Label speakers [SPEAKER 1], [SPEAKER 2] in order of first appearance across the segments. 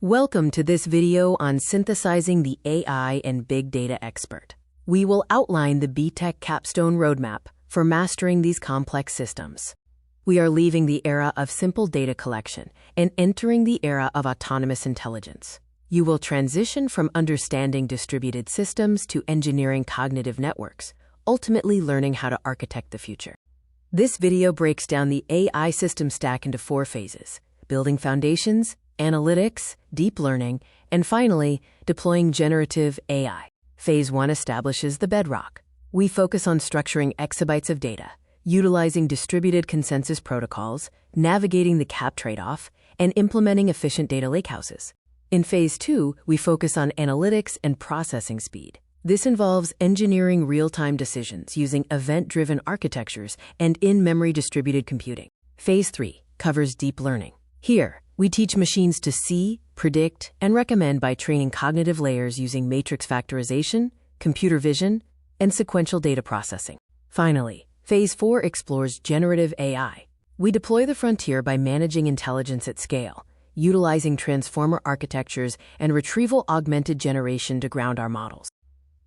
[SPEAKER 1] Welcome to this video on synthesizing the AI and big data expert. We will outline the B.Tech capstone roadmap for mastering these complex systems. We are leaving the era of simple data collection and entering the era of autonomous intelligence. You will transition from understanding distributed systems to engineering cognitive networks, ultimately learning how to architect the future. This video breaks down the AI system stack into 4 phases: building foundations, analytics, deep learning, and finally, deploying generative AI. Phase 1 establishes the bedrock. We focus on structuring exabytes of data, utilizing distributed consensus protocols, navigating the cap trade-off, and implementing efficient data lakehouses. In Phase 2, we focus on analytics and processing speed. This involves engineering real-time decisions using event-driven architectures and in-memory distributed computing. Phase 3 covers deep learning. Here, we teach machines to see, predict, and recommend by training cognitive layers using matrix factorization, computer vision, and sequential data processing. Finally, Phase 4 explores generative AI. We deploy the frontier by managing intelligence at scale, utilizing transformer architectures and retrieval-augmented generation to ground our models.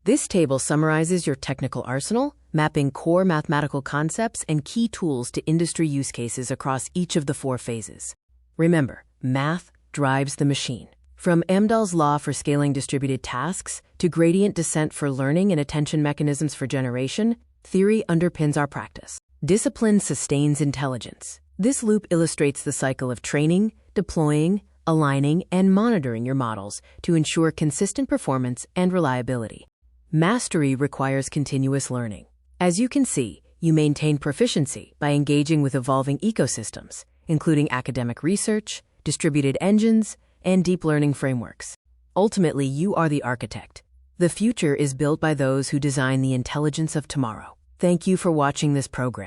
[SPEAKER 1] This table summarizes your technical arsenal, mapping core mathematical concepts and key tools to industry use cases across each of the 4 phases. Remember, math drives the machine. From Amdahl's law for scaling distributed tasks to gradient descent for learning and attention mechanisms for generation, theory underpins our practice. Discipline sustains intelligence. This loop illustrates the cycle of training, deploying, aligning, and monitoring your models to ensure consistent performance and reliability. Mastery requires continuous learning. As you can see, you maintain proficiency by engaging with evolving ecosystems, including academic research, distributed engines, and deep learning frameworks. Ultimately, you are the architect. The future is built by those who design the intelligence of tomorrow. Thank you for watching this program.